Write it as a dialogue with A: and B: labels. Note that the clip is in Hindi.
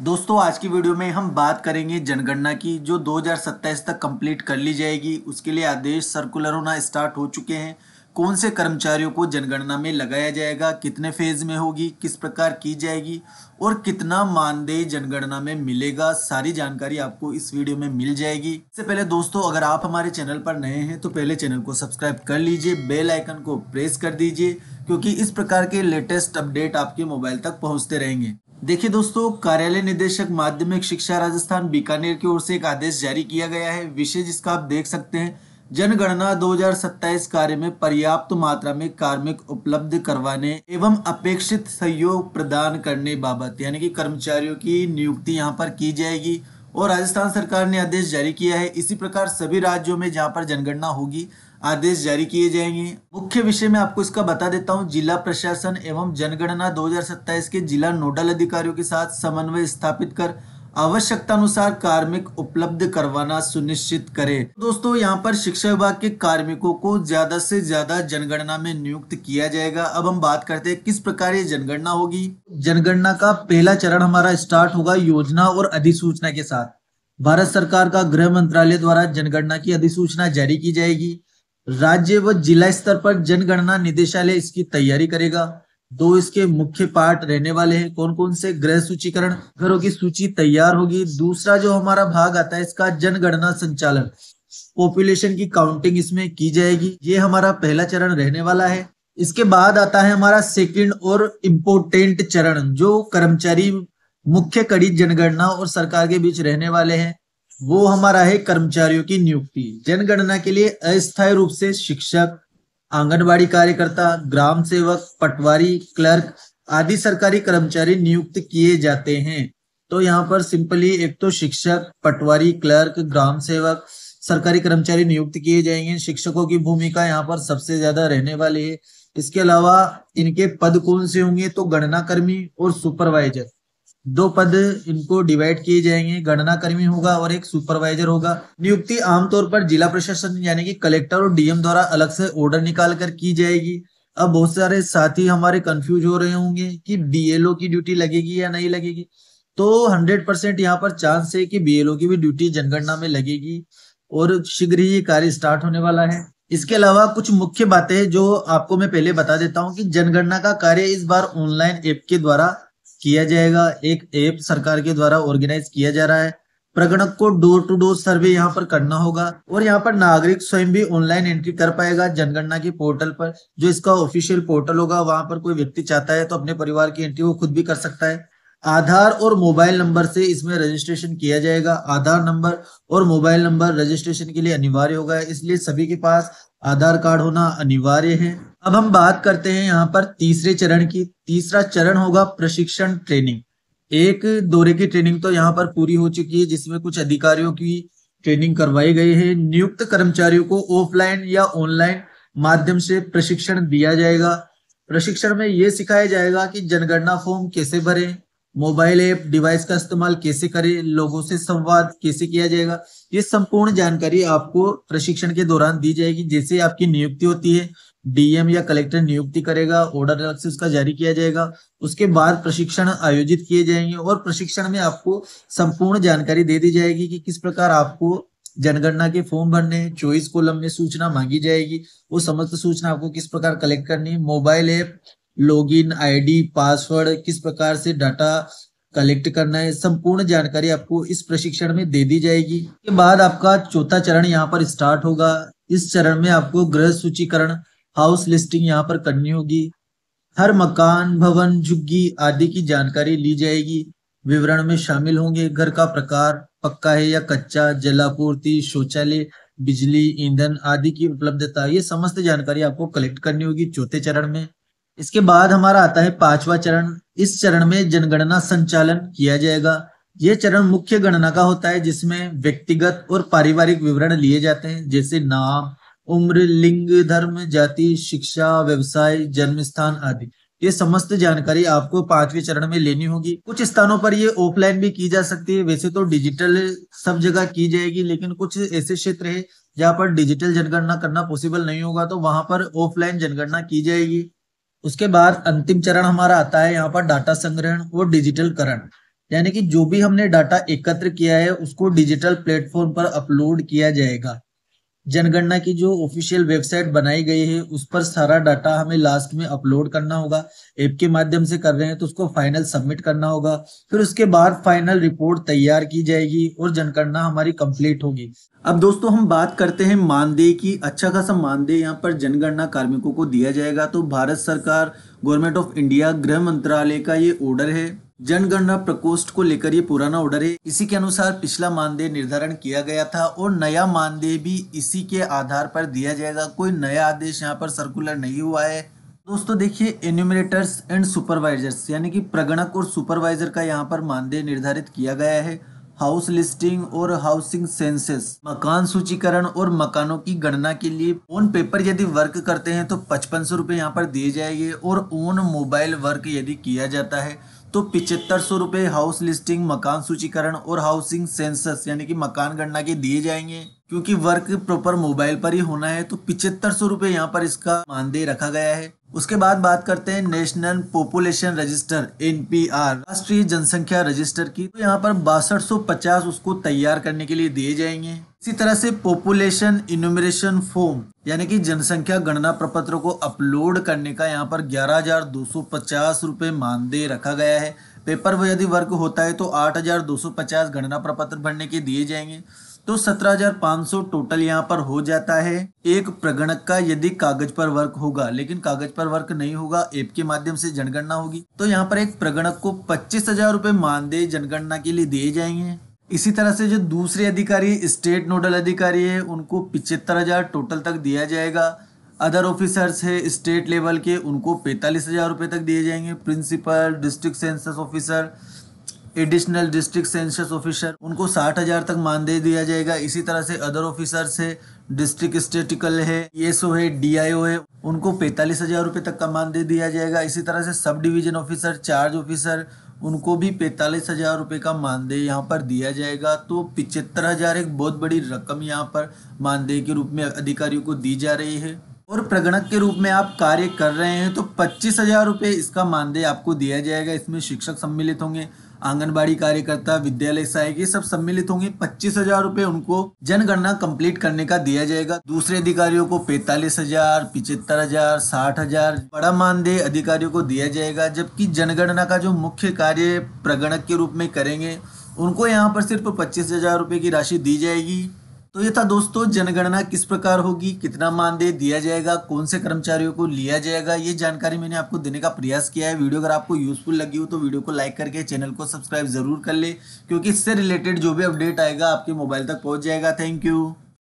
A: दोस्तों आज की वीडियो में हम बात करेंगे जनगणना की जो 2027 तक कंप्लीट कर ली जाएगी। उसके लिए आदेश सर्कुलर होना स्टार्ट हो चुके हैं। कौन से कर्मचारियों को जनगणना में लगाया जाएगा, कितने फेज में होगी, किस प्रकार की जाएगी और कितना मानदेय जनगणना में मिलेगा, सारी जानकारी आपको इस वीडियो में मिल जाएगी। इससे पहले दोस्तों अगर आप हमारे चैनल पर नए हैं तो पहले चैनल को सब्सक्राइब कर लीजिए, बेल आइकन को प्रेस कर दीजिए क्योंकि इस प्रकार के लेटेस्ट अपडेट आपके मोबाइल तक पहुंचते रहेंगे। देखिए दोस्तों, कार्यालय निदेशक माध्यमिक शिक्षा राजस्थान बीकानेर की ओर से एक आदेश जारी किया गया है। विषय जिसका आप देख सकते हैं, जनगणना 2027 कार्य में पर्याप्त मात्रा में कार्मिक उपलब्ध करवाने एवं अपेक्षित सहयोग प्रदान करने बाबत, यानी कि कर्मचारियों की नियुक्ति यहाँ पर की जाएगी और राजस्थान सरकार ने आदेश जारी किया है। इसी प्रकार सभी राज्यों में जहाँ पर जनगणना होगी आदेश जारी किए जाएंगे। मुख्य विषय में आपको इसका बता देता हूं। जिला प्रशासन एवं जनगणना 2027 के जिला नोडल अधिकारियों के साथ समन्वय स्थापित कर आवश्यकता अनुसार कार्मिक उपलब्ध करवाना सुनिश्चित करे। दोस्तों यहाँ पर शिक्षा विभाग के कार्मिकों को ज्यादा से ज्यादा जनगणना में नियुक्त किया जाएगा। अब हम बात करते हैं किस प्रकार ये जनगणना होगी। जनगणना का पहला चरण हमारा स्टार्ट होगा योजना और अधिसूचना के साथ। भारत सरकार का गृह मंत्रालय द्वारा जनगणना की अधिसूचना जारी की जाएगी। राज्य व जिला स्तर पर जनगणना निदेशालय इसकी तैयारी करेगा। दो इसके मुख्य पार्ट रहने वाले हैं। कौन कौन से? गृह सूचीकरण, घरों की सूची तैयार होगी। दूसरा जो हमारा भाग आता है इसका जनगणना संचालन, पॉपुलेशन की काउंटिंग इसमें की जाएगी। ये हमारा पहला चरण रहने वाला है। इसके बाद आता है हमारा सेकंड और इम्पोर्टेंट चरण, जो कर्मचारी मुख्य कड़ी जनगणना और सरकार के बीच रहने वाले हैं। वो हमारा है कर्मचारियों की नियुक्ति। जनगणना के लिए अस्थायी रूप से शिक्षक, आंगनबाड़ी कार्यकर्ता, ग्राम सेवक, पटवारी, क्लर्क आदि सरकारी कर्मचारी नियुक्त किए जाते हैं। तो यहाँ पर सिंपली एक तो शिक्षक, पटवारी, क्लर्क, ग्राम सेवक सरकारी कर्मचारी नियुक्त किए जाएंगे। शिक्षकों की भूमिका यहाँ पर सबसे ज्यादा रहने वाली है। इसके अलावा इनके पद कौन से होंगे? तो गणना कर्मी और सुपरवाइजर, दो पद इनको डिवाइड किए जाएंगे। गणना कर्मी होगा और एक सुपरवाइजर होगा। नियुक्ति आमतौर पर जिला प्रशासन यानी कि कलेक्टर और डीएम द्वारा अलग से ऑर्डर निकाल कर की जाएगी। अब बहुत सारे साथी हमारे कंफ्यूज हो रहे होंगे कि बीएलओ की ड्यूटी लगेगी या नहीं लगेगी। तो 100% यहाँ पर चांस है कि बीएलओ की भी ड्यूटी जनगणना में लगेगी और शीघ्र ही ये कार्य स्टार्ट होने वाला है। इसके अलावा कुछ मुख्य बातें जो आपको मैं पहले बता देता हूँ कि जनगणना का कार्य इस बार ऑनलाइन ऐप के द्वारा किया जाएगा। एक ऐप सरकार के द्वारा ऑर्गेनाइज किया जा रहा है। प्रगणक को डोर टू डोर सर्वे यहाँ पर करना होगा और यहाँ पर नागरिक स्वयं भी ऑनलाइन एंट्री कर पाएगा जनगणना के पोर्टल पर। जो इसका ऑफिशियल पोर्टल होगा वहां पर कोई व्यक्ति चाहता है तो अपने परिवार की एंट्री वो खुद भी कर सकता है। आधार और मोबाइल नंबर से इसमें रजिस्ट्रेशन किया जाएगा। आधार नंबर और मोबाइल नंबर रजिस्ट्रेशन के लिए अनिवार्य होगा, इसलिए सभी के पास आधार कार्ड होना अनिवार्य है। अब हम बात करते हैं यहाँ पर तीसरे चरण की। तीसरा चरण होगा प्रशिक्षण ट्रेनिंग। एक दौरे की ट्रेनिंग तो यहाँ पर पूरी हो चुकी है जिसमें कुछ अधिकारियों की ट्रेनिंग करवाई गई है। नियुक्त कर्मचारियों को ऑफलाइन या ऑनलाइन माध्यम से प्रशिक्षण दिया जाएगा। प्रशिक्षण में यह सिखाया जाएगा कि जनगणना फॉर्म कैसे भरें, मोबाइल ऐप डिवाइस का इस्तेमाल कैसे करें, लोगों से संवाद कैसे किया जाएगा। ये संपूर्ण जानकारी आपको प्रशिक्षण के दौरान दी जाएगी। जैसे आपकी नियुक्ति होती है, डीएम या कलेक्टर नियुक्ति करेगा, ऑर्डर अलग से उसका जारी किया जाएगा। उसके बाद प्रशिक्षण आयोजित किए जाएंगे और प्रशिक्षण में आपको संपूर्ण जानकारी दे दी जाएगी कि किस प्रकार आपको जनगणना के फॉर्म भरने, 24 कॉलम में सूचना मांगी जाएगी, वो समस्त सूचना आपको किस प्रकार कलेक्ट करनी है। Mobile app, login ID, password, किस प्रकार से डाटा कलेक्ट करना है, संपूर्ण जानकारी आपको इस प्रशिक्षण में दे दी जाएगी। इसके बाद आपका चौथा चरण यहाँ पर स्टार्ट होगा। इस चरण में आपको गृह सूचीकरण, हाउस लिस्टिंग यहाँ पर करनी होगी। हर मकान, भवन, झुग्गी आदि की जानकारी ली जाएगी। विवरण में शामिल होंगे घर का प्रकार, पक्का है या कच्चा, जलापूर्ति, शौचालय, बिजली, ईंधन आदि की उपलब्धता, ये समस्त जानकारी आपको कलेक्ट करनी होगी चौथे चरण में। इसके बाद हमारा आता है पांचवा चरण। इस चरण में जनगणना संचालन किया जाएगा। यह चरण मुख्य गणना का होता है जिसमें व्यक्तिगत और पारिवारिक विवरण लिए जाते हैं, जैसे नाम, उम्र, लिंग, धर्म, जाति, शिक्षा, व्यवसाय, जन्म स्थान आदि। ये समस्त जानकारी आपको पांचवें चरण में लेनी होगी। कुछ स्थानों पर ये ऑफलाइन भी की जा सकती है। वैसे तो डिजिटल सब जगह की जाएगी, लेकिन कुछ ऐसे क्षेत्र है जहाँ पर डिजिटल जनगणना करना पॉसिबल नहीं होगा, तो वहां पर ऑफलाइन जनगणना की जाएगी। उसके बाद अंतिम चरण हमारा आता है यहाँ पर डाटा संग्रहण और डिजिटलकरण। यानी कि जो भी हमने डाटा एकत्र किया है उसको डिजिटल प्लेटफॉर्म पर अपलोड किया जाएगा। जनगणना की जो ऑफिशियल वेबसाइट बनाई गई है उस पर सारा डाटा हमें लास्ट में अपलोड करना होगा। ऐप के माध्यम से कर रहे हैं तो उसको फाइनल सबमिट करना होगा। फिर उसके बाद फाइनल रिपोर्ट तैयार की जाएगी और जनगणना हमारी कंप्लीट होगी। अब दोस्तों हम बात करते हैं मानदेय की। अच्छा खासा मानदेय यहाँ पर जनगणना कार्मिकों को दिया जाएगा। तो भारत सरकार, गवर्नमेंट ऑफ इंडिया, गृह मंत्रालय का ये ऑर्डर है। जनगणना प्रकोष्ठ को लेकर ये पुराना ऑर्डर है। इसी के अनुसार पिछला मानदेय निर्धारण किया गया था और नया मानदेय भी इसी के आधार पर दिया जाएगा। कोई नया आदेश यहाँ पर सर्कुलर नहीं हुआ है। दोस्तों देखिए, एन्यूमरेटर्स एंड सुपरवाइजर्स यानी कि प्रगणक और सुपरवाइजर का यहाँ पर मानदेय निर्धारित किया गया है। हाउस लिस्टिंग और हाउसिंग सेंसस, मकान सूचीकरण और मकानों की गणना के लिए ऑन पेपर यदि वर्क करते हैं तो 5500 रुपये यहाँ पर दिए जाएंगे और ऑन मोबाइल वर्क यदि किया जाता है तो 7500 रुपये हाउस लिस्टिंग, मकान सूचीकरण और हाउसिंग सेंसस यानी कि मकान गणना के दिए जाएंगे। क्योंकि वर्क प्रॉपर मोबाइल पर ही होना है तो 7500 रुपये यहाँ पर इसका मानदेय रखा गया है। उसके बाद बात करते हैं नेशनल पॉपुलेशन रजिस्टर एनपीआर, राष्ट्रीय जनसंख्या रजिस्टर की। तो यहाँ पर 6250 उसको तैयार करने के लिए दिए जाएंगे। इसी तरह से पॉपुलेशन इन्यूमरेशन फॉर्म यानी कि जनसंख्या गणना प्रपत्र को अपलोड करने का यहाँ पर 11,250 रुपये मानदेय रखा गया है। पेपर वो यदि वर्क होता है तो 8,250 गणना प्रपत्र भरने के दिए जाएंगे। तो 17,500 टोटल यहाँ पर हो जाता है एक प्रगणक का यदि कागज पर वर्क होगा। लेकिन कागज पर वर्क नहीं होगा, ऐप के माध्यम से जनगणना होगी। तो यहाँ पर एक प्रगणक को 25,000 रुपये मानदेय जनगणना के लिए दिए जाएंगे। इसी तरह से जो दूसरे अधिकारी, स्टेट नोडल अधिकारी है, उनको 75,000 टोटल तक दिया जाएगा। अदर ऑफिसर्स है स्टेट लेवल के, उनको 45,000 रुपये तक दिए जाएंगे। Principal, district census officer, additional district census officer, उनको 60,000 तक मानदेय दिया जाएगा। इसी तरह से अदर ऑफिसर्स है, डिस्ट्रिक्ट स्टेटिकल है, ईएसओ है, डीआईओ है, उनको 45,000 रुपये तक का मानदेय दिया जाएगा। इसी तरह से sub division officer, charge officer, उनको भी 45,000 रुपये का मानदेय यहाँ पर दिया जाएगा। तो 75,000 एक बहुत बड़ी रकम यहाँ पर मानदेय के रूप में अधिकारियों को दी जा रही है। और प्रगणक के रूप में आप कार्य कर रहे हैं तो 25,000 रुपये इसका मानदेय आपको दिया जाएगा। इसमें शिक्षक सम्मिलित होंगे, आंगनबाड़ी कार्यकर्ता, विद्यालय सहायक, ये सब सम्मिलित होंगे। 25,000 रुपये उनको जनगणना कंप्लीट करने का दिया जाएगा। दूसरे अधिकारियों को 45,000, 75,000, 60,000 बड़ा मानदेय अधिकारियों को दिया जाएगा। जबकि जनगणना का जो मुख्य कार्य प्रगणक के रूप में करेंगे उनको यहाँ पर सिर्फ 25,000 रुपये की राशि दी जाएगी। तो ये था दोस्तों जनगणना किस प्रकार होगी, कितना मानदेय दिया जाएगा, कौन से कर्मचारियों को लिया जाएगा, ये जानकारी मैंने आपको देने का प्रयास किया है। वीडियो अगर आपको यूजफुल लगी हो तो वीडियो को लाइक करके चैनल को सब्सक्राइब जरूर कर ले, क्योंकि इससे रिलेटेड जो भी अपडेट आएगा आपके मोबाइल तक पहुंच जाएगा। Thank you.